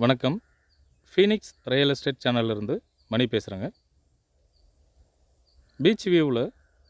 வணக்கம். Phoenix real estate சேனல்லேருந்து மணி பேசுகிறேங்க. Beach வியூவில்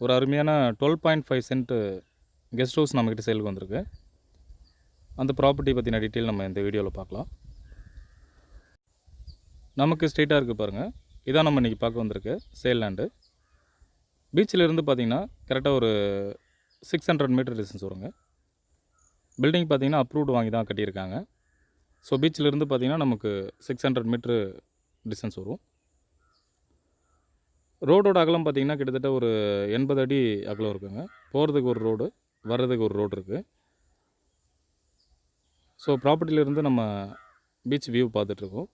ஒரு அருமையான 12.5 சென்ட் கெஸ்ட் ஹவுஸ் நம்மக்கிட்ட சேலுக்கு வந்திருக்கு. அந்த ப்ராப்பர்ட்டி பற்றின டீட்டெயில் நம்ம இந்த வீடியோவில் பார்க்கலாம். நமக்கு ஸ்ட்ரெயிட்டாக இருக்குது பாருங்கள். இதான் நம்ம இன்றைக்கி பார்க்க வந்திருக்கு சேல் லேண்டு. பீச்சிலிருந்து பார்த்திங்கன்னா கரெக்டாக ஒரு 600 மீட்டர் டிஸ்டன்ஸ் வருங்க. பில்டிங் பார்த்திங்கன்னா அப்ரூவ்டு வாங்கி தான் கட்டியிருக்காங்க. ஸோ பீச்சிலிருந்து பார்த்திங்கன்னா நமக்கு 600 மீட்ரு டிஸ்டன்ஸ் வரும். ரோடோட அகலம் பார்த்திங்கன்னா கிட்டத்தட்ட ஒரு 80 அடி அகலம் இருக்குங்க. போகிறதுக்கு ஒரு ரோடு, வர்றதுக்கு ஒரு ரோடு இருக்குது. ஸோ ப்ராப்பர்ட்டியிலேருந்து நம்ம பீச் வியூ பார்த்துட்ருக்கோம்.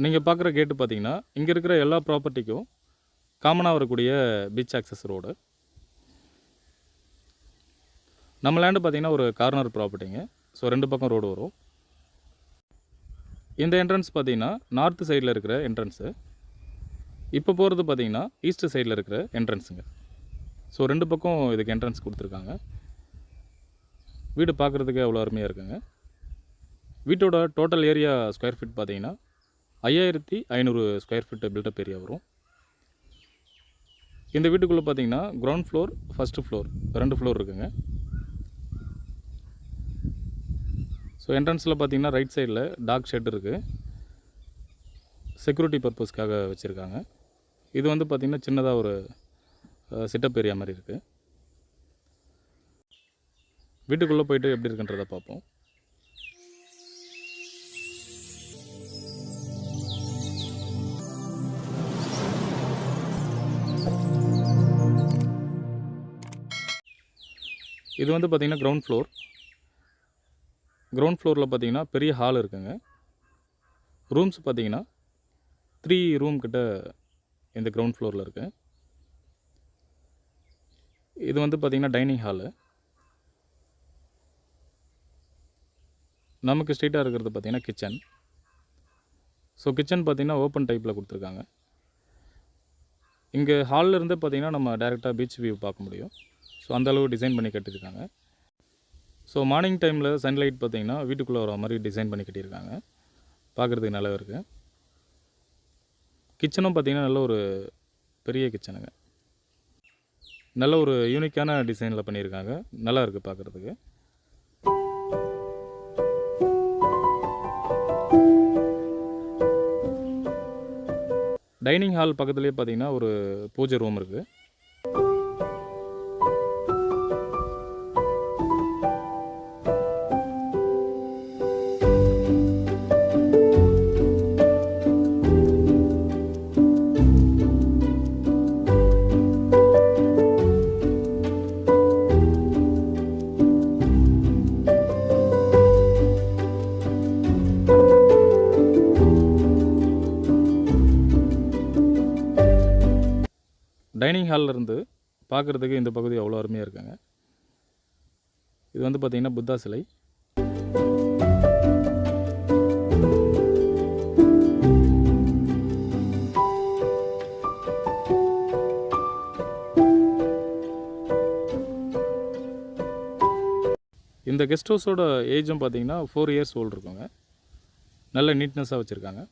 நீங்கள் பார்க்குற கேட்டு பார்த்திங்கன்னா இங்கே இருக்கிற எல்லா ப்ராப்பர்ட்டிக்கும் காமனாக வரக்கூடிய பீச் ஆக்சஸ் ரோடு. நம்ம லேண்டு பார்த்திங்கன்னா ஒரு கார்னர் ப்ராப்பர்ட்டிங்க. ஸோ 2 பக்கம் ரோடு வரும். இந்த என்ட்ரன்ஸ் பார்த்திங்கன்னா நார்த் சைடில் இருக்கிற என்ட்ரன்ஸு. இப்போ போகிறது பார்த்திங்கன்னா ஈஸ்ட் சைடில் இருக்கிற என்ட்ரன்ஸுங்க. ஸோ 2 பக்கம் இதுக்கு என்ட்ரன்ஸ் கொடுத்துருக்காங்க. வீடு பார்க்குறதுக்கு அவ்வளோ அருமையாக இருக்குங்க. வீட்டோட டோட்டல் ஏரியா ஸ்கொயர் ஃபீட் பார்த்திங்கன்னா 5500 ஸ்கொயர் ஃபீட்டு பில்டப் ஏரியா வரும். இந்த வீட்டுக்குள்ளே பார்த்திங்கன்னா ground floor, first floor 2 floor இருக்குங்க. ஸோ என்ட்ரன்ஸில் பார்த்திங்கன்னா ரைட் சைடில் டாக் ஷெட் இருக்குது. செக்யூரிட்டி பர்பஸ்க்காக வச்சுருக்காங்க. இது வந்து பார்த்திங்கன்னா சின்னதாக ஒரு சிட்டப் ஏரியா மாதிரி இருக்குது. வீட்டுக்குள்ளே போயிட்டு எப்படி இருக்குன்றதை பார்ப்போம். இது வந்து பார்த்திங்கன்னா கிரவுண்ட் ஃப்ளோர். கிரவுண்ட் ஃப்ளோரில் பார்த்திங்கன்னா பெரிய ஹால் இருக்குங்க. ரூம்ஸ் பார்த்திங்கன்னா 3 ரூம் கிட்ட இந்த கிரவுண்ட் ஃப்ளோரில் இருக்குது. இது வந்து பார்த்திங்கன்னா டைனிங் ஹாலு. நமக்கு ஸ்ட்ரெயிட்டாக இருக்கிறது பார்த்திங்கன்னா கிச்சன். ஸோ கிச்சன் பார்த்திங்கன்னா ஓப்பன் டைப்பில் கொடுத்துருக்காங்க. இங்கே ஹாலில் இருந்து பார்த்திங்கன்னா நம்ம டைரெக்டாக பீச் வியூ பார்க்க முடியும். ஸோ அந்தளவு டிசைன் பண்ணி கட்டியிருக்காங்க. ஸோ மார்னிங் டைமில் சன்லைட் பார்த்திங்கன்னா வீட்டுக்குள்ளே வர மாதிரி டிசைன் பண்ணி கட்டியிருக்காங்க. பார்க்குறதுக்கு நல்லா இருக்குது. கிச்சனும் பார்த்திங்கன்னா நல்ல ஒரு பெரிய கிச்சனுங்க. நல்ல ஒரு யூனிக்கான டிசைனில் பண்ணியிருக்காங்க. நல்லா இருக்குது பார்க்குறதுக்கு. டைனிங் ஹால் பக்கத்துலேயே பார்த்திங்கன்னா ஒரு பூஜை ரூம் இருக்குது. டைனிங் ஹாலில் இருந்து பார்க்குறதுக்கு இந்த பகுதி அவ்வளோ அருமையாக இருக்குங்க. இது வந்து பார்த்திங்கன்னா புத்தா சிலை. இந்த கெஸ்ட் ஹவுஸோட ஏஜும் பார்த்திங்கன்னா 4 இயர்ஸ் ஓல்டு இருக்குங்க. நல்ல நீட்னஸாக வச்சுருக்காங்க.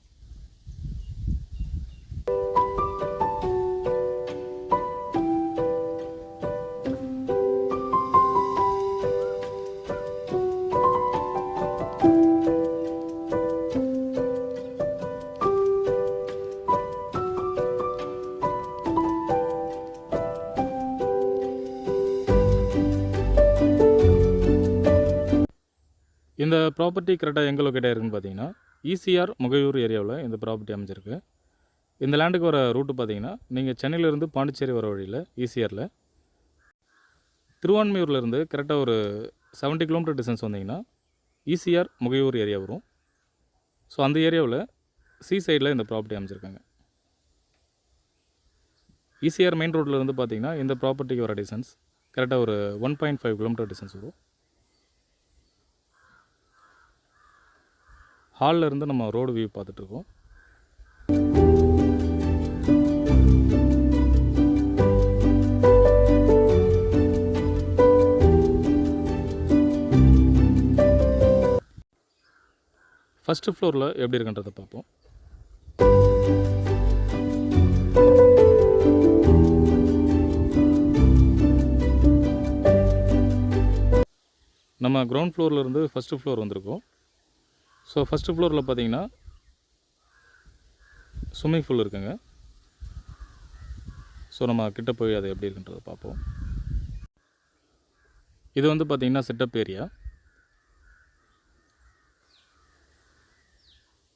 இந்த ப்ராப்பர்ட்டி கரெக்டாக எங்கே லொக்கேட் ஆகிருக்குன்னு பார்த்தீங்கன்னா ஈசிஆர் முகையூர் ஏரியாவில் இந்த ப்ராப்பர்ட்டி அமைஞ்சிருக்கு. இந்த லேண்டுக்கு வர ரூட்டு பார்த்தீங்கன்னா நீங்கள் சென்னையிலேருந்து பாண்டிச்சேரி வர வழியில் ஈசிஆரில் திருவான்மையூர்லேருந்து கரெக்டாக ஒரு 70 கிலோமீட்டர் டிஸ்டன்ஸ் வந்தீங்கன்னா ஈசிஆர் முகையூர் ஏரியா வரும். ஸோ அந்த ஏரியாவில் சி சைடில் இந்த ப்ராப்பர்ட்டி அமைச்சிருக்காங்க. ஈசிஆர் மெயின் ரோட்லேருந்து பார்த்தீங்கன்னா இந்த ப்ராப்பர்ட்டிக்கு வர டிஸ்டன்ஸ் கரெக்டாக ஒரு 1.5 கிலோமீட்டர் டிஸ்டன்ஸ் வரும். ஹாலில் இருந்து நம்ம ரோடு வியூ பார்த்துட்ருக்கோம். ஃபஸ்ட்டு ஃப்ளோரில் எப்படி இருக்குன்றதை பார்ப்போம். நம்ம கிரவுண்ட் ஃப்ளோர்லேருந்து ஃபஸ்ட்டு ஃப்ளோர் வந்திருக்கோம். ஸோ ஃபஸ்ட்டு ஃப்ளோரில் பார்த்தீங்கன்னா ஸ்விம்மிங் பூல் இருக்குங்க. ஸோ நம்ம கிட்ட போய் அது எப்படி இருக்குன்றதை பார்ப்போம். இது வந்து பார்த்திங்கன்னா செட்டப் ஏரியா.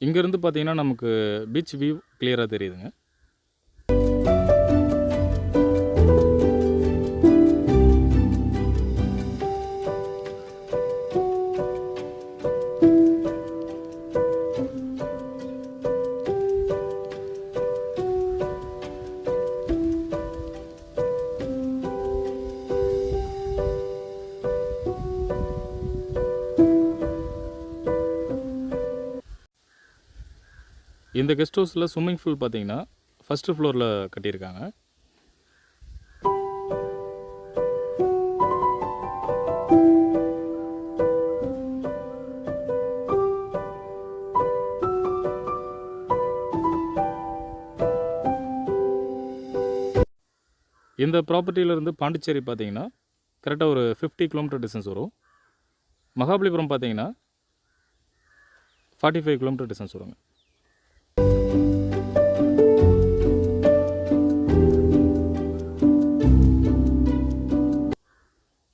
இங்கேருந்து பார்த்திங்கன்னா நமக்கு பீச் வியூ கிளியராக தெரியுதுங்க. இந்த கெஸ்ட் ஹவுஸில் ஸ்விம்மிங் பூல் பார்த்தீங்கன்னா ஃபஸ்ட்டு ஃப்ளோரில் கட்டியிருக்காங்க. இந்த ப்ராப்பர்ட்டியிலேருந்து பாண்டிச்சேரி பார்த்தீங்கன்னா கரெக்டாக ஒரு 50 கிலோமீட்டர் டிஸ்டன்ஸ் வரும். மகாபலிபுரம் பார்த்தீங்கன்னா 45 கிலோமீட்டர் டிஸ்டன்ஸ் வருங்க.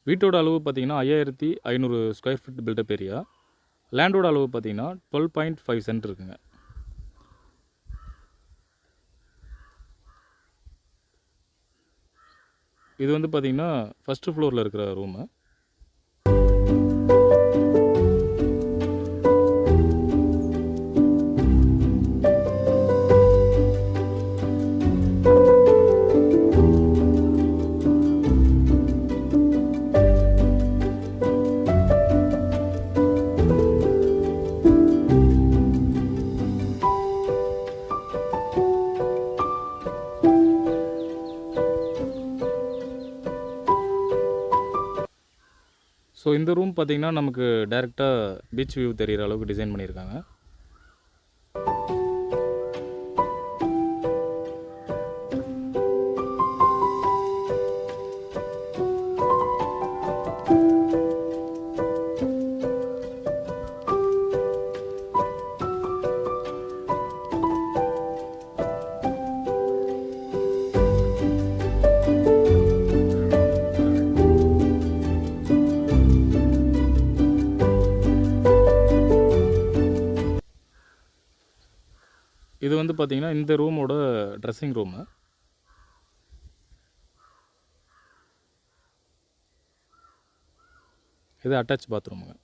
வீட்டோட அளவு பார்த்தீங்கன்னா 5500 ஸ்கொயர் ஃபீட் பில்டப் ஏரியா. லேண்டோட அளவு பார்த்தீங்கன்னா 12.5 சென்ட் இருக்குங்க. இது வந்து பார்த்தீங்கன்னா ஃபஸ்ட்டு ஃப்ளோரில் இருக்கிற ரூமு. ஸோ இந்த ரூம் பார்த்திங்கன்னா நமக்கு டைரெக்டாக பீச் வியூ தெரிகிற அளவுக்கு டிசைன் பண்ணியிருக்காங்க. இது வந்து பார்த்திங்கன்னா இந்த ரூமோட ட்ரெஸ்ஸிங் ரூமு. இது அட்டாச் பாத்ரூமுங்க.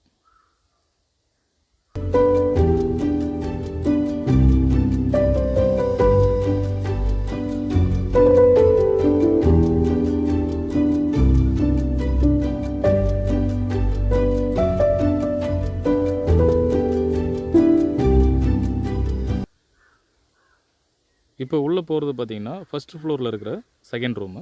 இப்போ உள்ளே போகிறது பார்த்தீங்கன்னா ஃபஸ்ட்டு ஃப்ளோரில் இருக்கிற செகண்ட் ரூமு.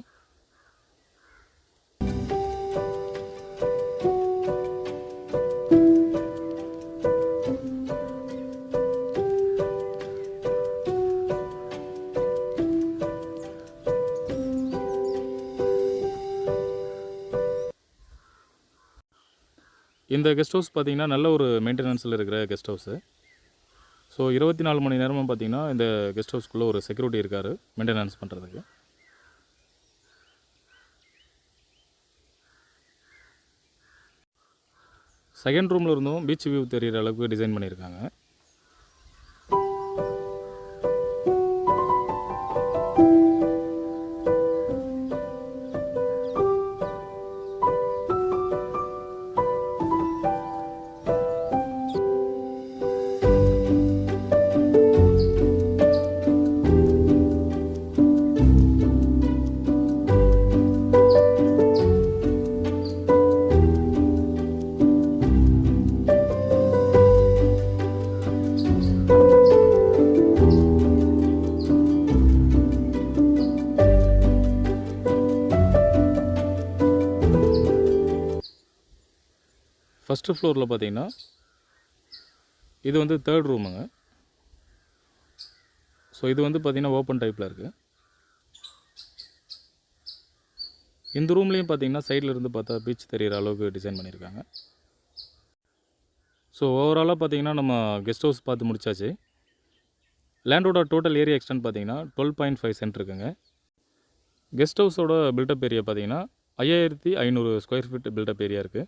இந்த கெஸ்ட் ஹவுஸ் பார்த்தீங்கன்னா நல்ல ஒரு மெயின்டெனன்ஸில் இருக்கிற கெஸ்ட் ஹவுஸு. ஸோ 24 மணி நேரமும் பார்த்திங்கன்னா இந்த கெஸ்ட் ஹவுஸ்க்குள்ளே ஒரு செக்யூரிட்டி இருக்கார் மெயின்டெனன்ஸ் பண்ணுறதுக்கு. செகண்ட் ரூமில் இருந்தும் பீச் வியூ தெரிகிற அளவுக்கு டிசைன் பண்ணியிருக்காங்க. ஃபஸ்ட்டு ஃப்ளோரில் பார்த்தீங்கன்னா இது வந்து 3rd ரூமுங்க. ஸோ இது வந்து பார்த்திங்கன்னா ஓப்பன் டைப்பில் இருக்குது. இந்த ரூம்லேயும் பார்த்திங்கன்னா சைடில் இருந்து பார்த்தா பீச் தெரிகிற அளவுக்கு டிசைன் பண்ணியிருக்காங்க. ஸோ ஓவராலாக பார்த்திங்கன்னா நம்ம கெஸ்ட் ஹவுஸ் பார்த்து முடிச்சாச்சு. லேண்டோட டோட்டல் ஏரியா எக்ஸ்டென்ட் பார்த்திங்கன்னா 12.5 சென்ட் இருக்குங்க. கெஸ்ட் ஹவுஸோட பில்டப் ஏரியா பார்த்திங்கன்னா 5500 ஸ்கொயர் ஃபீட் பில்டப் ஏரியா இருக்குது.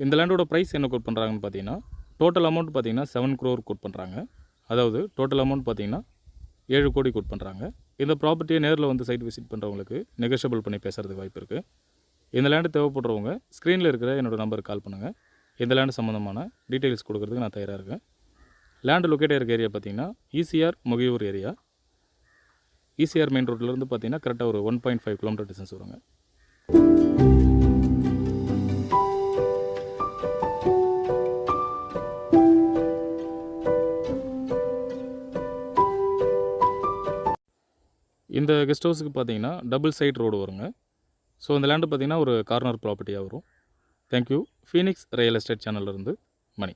இந்த லேண்டோட ப்ரைஸ் என்ன கோட் பண்ணுறாங்கன்னு பார்த்தீங்கன்னா, டோட்டல் அமௌண்ட் பார்த்தீங்கன்னா 7 crore கோட் பண்ணுறாங்க. அதாவது டோட்டல் அமௌண்ட் பார்த்தீங்கன்னா 7 கோடி கோட் பண்ணுறாங்க. இந்த ப்ராப்பர்ட்டியை நேரில் வந்து சைட் விசிட் பண்ணுறவங்களுக்கு நெகோஷியபிள் பண்ணி பேசுகிறதுக்கு வாய்ப்பு இருக்குது. இந்த லேண்டு தேவைப்படுறவங்க ஸ்க்ரீனில் இருக்கிற என்னோடய நம்பருக்கு கால் பண்ணுங்கள். இந்த லேண்டு சம்மந்தமான டீட்டெயில்ஸ் கொடுக்குறதுக்கு நான் தயாராக இருக்கேன். லேண்டு லொக்கேட் இருக்க ஏரியா பார்த்தீங்கன்னா ECR Mugaiyur area. ECR main ரோட்லேருந்து பார்த்தீங்கன்னா கரெக்டாக ஒரு 1.5 கிலோமீட்டர் டிஸ்டன்ஸ் வருங்க. இந்த கெஸ்ட் ஹவுஸுக்கு பார்த்தீங்கன்னா டபுள் சைட் ரோடு வருங்க. ஸோ இந்த லேண்டு பார்த்தீங்கன்னா ஒரு கார்னர் ப்ராப்பர்ட்டியாக வரும். தேங்க்யூ. ஃபீனிக்ஸ் ரியல் எஸ்டேட் சேனல்லேருந்து மணி.